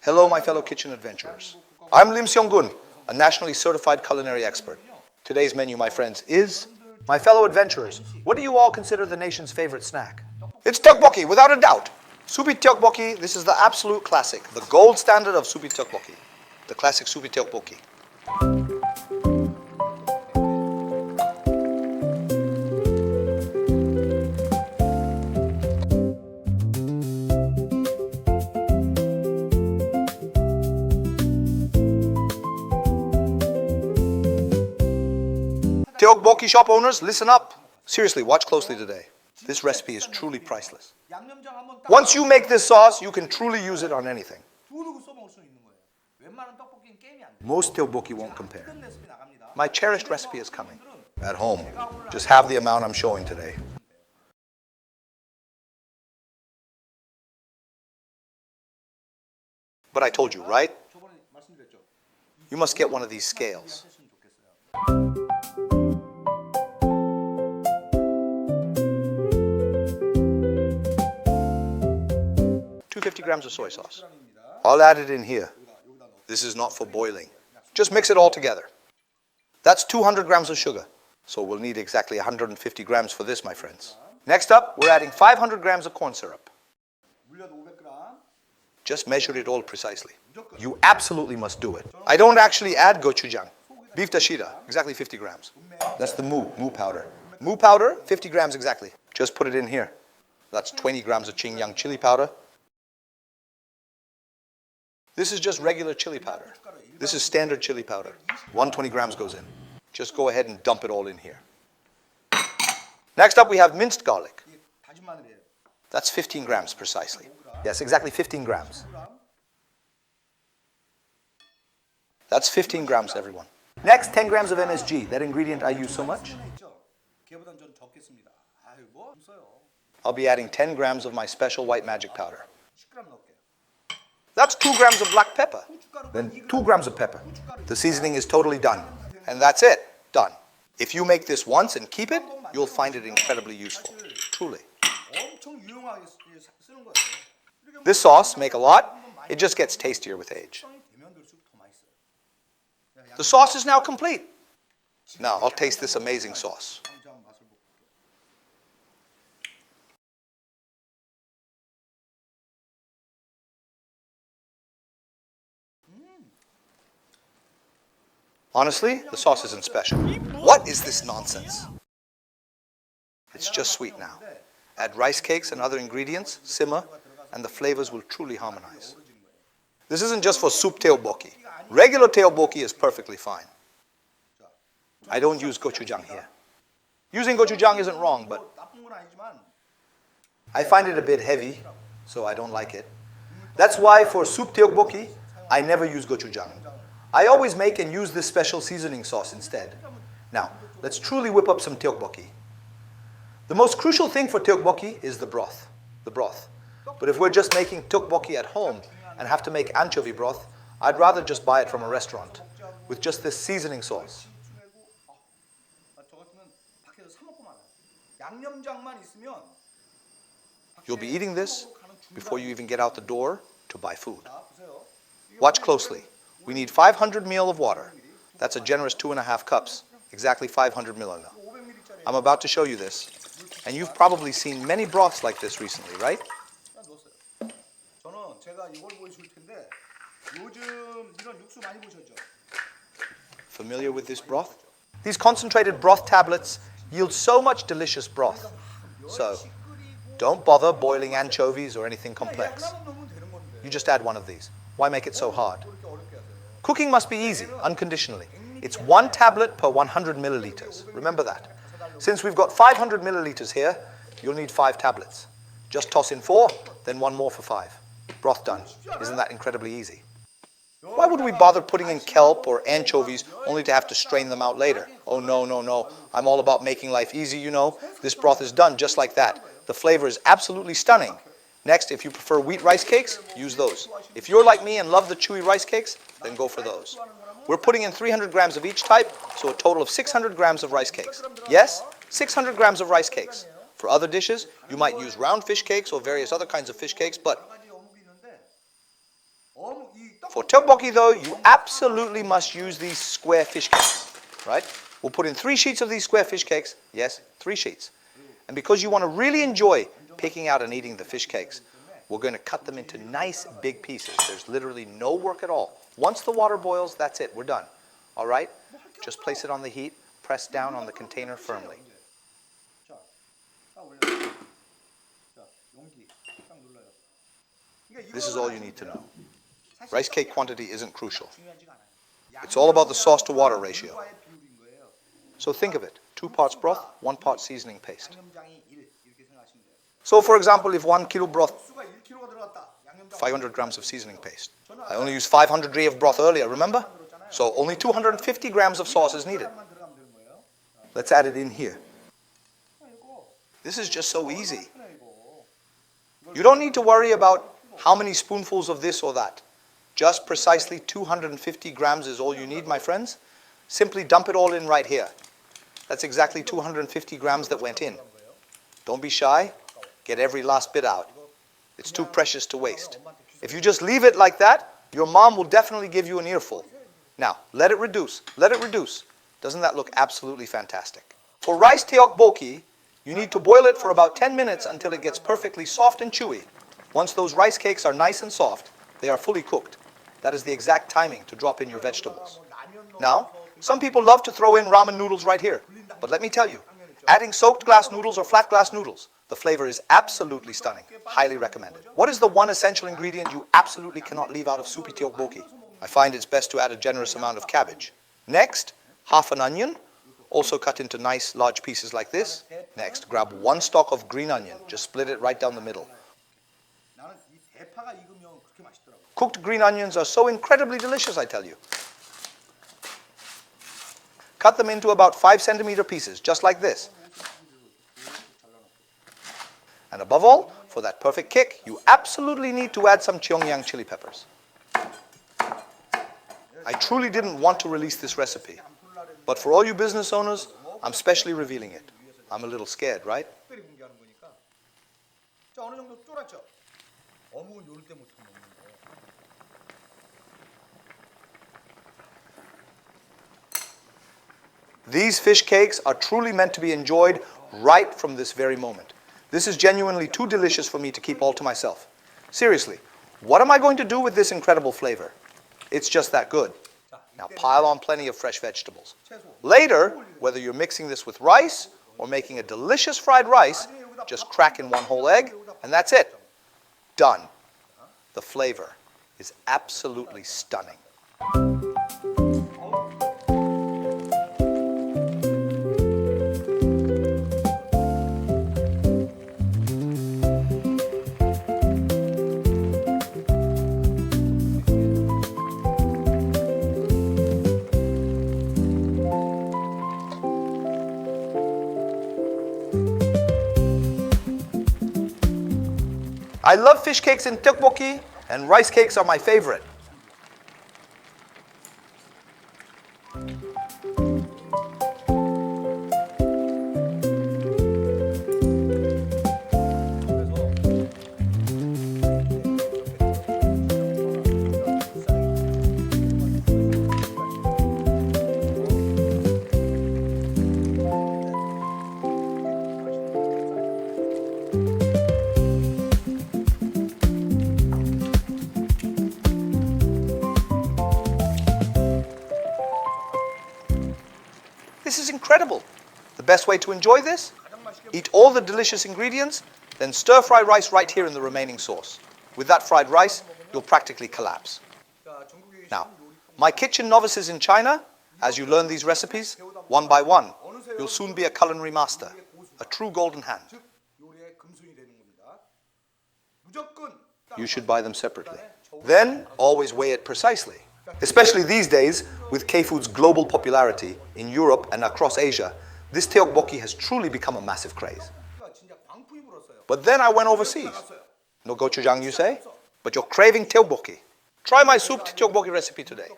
Hello, my fellow kitchen adventurers. I'm Lim Seong-gun, a nationally certified culinary expert. Today's menu, my friends, is... My fellow adventurers, what do you all consider the nation's favorite snack? It's tteokbokki, without a doubt. Soupy tteokbokki, this is the absolute classic, the gold standard of soupy tteokbokki. The classic soupy tteokbokki. Tteokbokki shop owners, listen up. Seriously, watch closely today. This recipe is truly priceless. Once you make this sauce, you can truly use it on anything. Most tteokbokki won't compare. My cherished recipe is coming. At home, just have the amount I'm showing today. But I told you, right? You must get one of these scales. 250 grams of soy sauce. I'll add it in here. This is not for boiling. Just mix it all together. That's 200 grams of sugar. So we'll need exactly 150 grams for this, my friends. Next up, we're adding 500 grams of corn syrup. Just measure it all precisely. You absolutely must do it. I don't actually add gochujang. Beef dashida, exactly 50 grams. That's the moo powder. Moo powder, 50 grams exactly. Just put it in here. That's 20 grams of Cheongyang Chili Powder. This is just regular chili powder. This is standard chili powder. 120 grams goes in. Just go ahead and dump it all in here. Next up, we have minced garlic. That's 15 grams precisely. Yes, exactly 15 grams. That's 15 grams, everyone. Next, 10 grams of MSG, that ingredient I use so much. I'll be adding 10 grams of my special white magic powder. That's 2 grams of black pepper. Then 2 grams of pepper. The seasoning is totally done. And that's it. Done. If you make this once and keep it, you'll find it incredibly useful. Truly. This sauce, make a lot, it just gets tastier with age. The sauce is now complete. Now I'll taste this amazing sauce. Honestly, the sauce isn't special. What is this nonsense? It's just sweet now. Add rice cakes and other ingredients, simmer, and the flavors will truly harmonize. This isn't just for soup tteokbokki. Regular tteokbokki is perfectly fine. I don't use gochujang here. Using gochujang isn't wrong, but I find it a bit heavy, so I don't like it. That's why for soup tteokbokki, I never use gochujang. I always make and use this special seasoning sauce instead. Now, let's truly whip up some tteokbokki. The most crucial thing for tteokbokki is the broth. But if we're just making tteokbokki at home and have to make anchovy broth, I'd rather just buy it from a restaurant with just this seasoning sauce. You'll be eating this before you even get out the door to buy food. Watch closely. We need 500 ml of water. That's a generous 2.5 cups, exactly 500 ml. I'm about to show you this, and you've probably seen many broths like this recently, right? Familiar with this broth? These concentrated broth tablets yield so much delicious broth. So, don't bother boiling anchovies or anything complex. You just add one of these. Why make it so hard? Cooking must be easy, unconditionally. It's 1 tablet per 100 milliliters. Remember that. Since we've got 500 milliliters here, you'll need 5 tablets. Just toss in 4, then 1 more for 5. Broth done. Isn't that incredibly easy? Why would we bother putting in kelp or anchovies only to have to strain them out later? Oh, no. I'm all about making life easy, you know. This broth is done just like that. The flavor is absolutely stunning. Next, if you prefer wheat rice cakes, use those. If you're like me and love the chewy rice cakes, then go for those. We're putting in 300 grams of each type, so a total of 600 grams of rice cakes. Yes, 600 grams of rice cakes. For other dishes, you might use round fish cakes or various other kinds of fish cakes, but For tteokbokki though, you absolutely must use these square fish cakes, right? We'll put in 3 sheets of these square fish cakes. Yes, 3 sheets. And because you want to really enjoy picking out and eating the fish cakes, we're going to cut them into nice big pieces. There's literally no work at all. Once the water boils, that's it. We're done. All right? Just place it on the heat. Press down on the container firmly. This is all you need to know. Rice cake quantity isn't crucial. It's all about the sauce to water ratio. So think of it. 2 parts broth, 1 part seasoning paste. So for example, if 1 kilo broth, 500 grams of seasoning paste. I only used 500 g of broth earlier, remember? So only 250 grams of sauce is needed. Let's add it in here. This is just so easy. You don't need to worry about how many spoonfuls of this or that. Just precisely 250 grams is all you need, my friends. Simply dump it all in right here. That's exactly 250 grams that went in. Don't be shy. Get every last bit out. It's too precious to waste. If you just leave it like that, your mom will definitely give you an earful. Now, let it reduce. Let it reduce. Doesn't that look absolutely fantastic? For rice tteokbokki, you need to boil it for about 10 minutes until it gets perfectly soft and chewy. Once those rice cakes are nice and soft, they are fully cooked. That is the exact timing to drop in your vegetables. Now, some people love to throw in ramen noodles right here. But let me tell you, adding soaked glass noodles or flat glass noodles, the flavor is absolutely stunning. Highly recommended. What is the one essential ingredient you absolutely cannot leave out of soupy tteokbokki? I find it's best to add a generous amount of cabbage. Next, half an onion, also cut into nice large pieces like this. Next, grab 1 stalk of green onion. Just split it right down the middle. Cooked green onions are so incredibly delicious, I tell you. Cut them into about 5 centimeter pieces, just like this. And above all, for that perfect kick, you absolutely need to add some Cheongyang chili peppers. I truly didn't want to release this recipe, but for all you business owners, I'm specially revealing it. I'm a little scared, right? These fish cakes are truly meant to be enjoyed right from this very moment. This is genuinely too delicious for me to keep all to myself. Seriously, what am I going to do with this incredible flavor? It's just that good. Now pile on plenty of fresh vegetables. Later, whether you're mixing this with rice or making a delicious fried rice, just crack in 1 whole egg and that's it. Done. The flavor is absolutely stunning. I love fish cakes in tteokbokki, and rice cakes are my favorite. This is incredible. The best way to enjoy this? Eat all the delicious ingredients, then stir fry rice right here in the remaining sauce. With that fried rice, you'll practically collapse. Now, my kitchen novices in China, as you learn these recipes, one by one, you'll soon be a culinary master, a true golden hand. You should buy them separately. Then, always weigh it precisely. Especially these days, with KFood's global popularity in Europe and across Asia, this tteokbokki has truly become a massive craze. But then I went overseas. No gochujang, you say? But you're craving tteokbokki. Try my soup tteokbokki recipe today.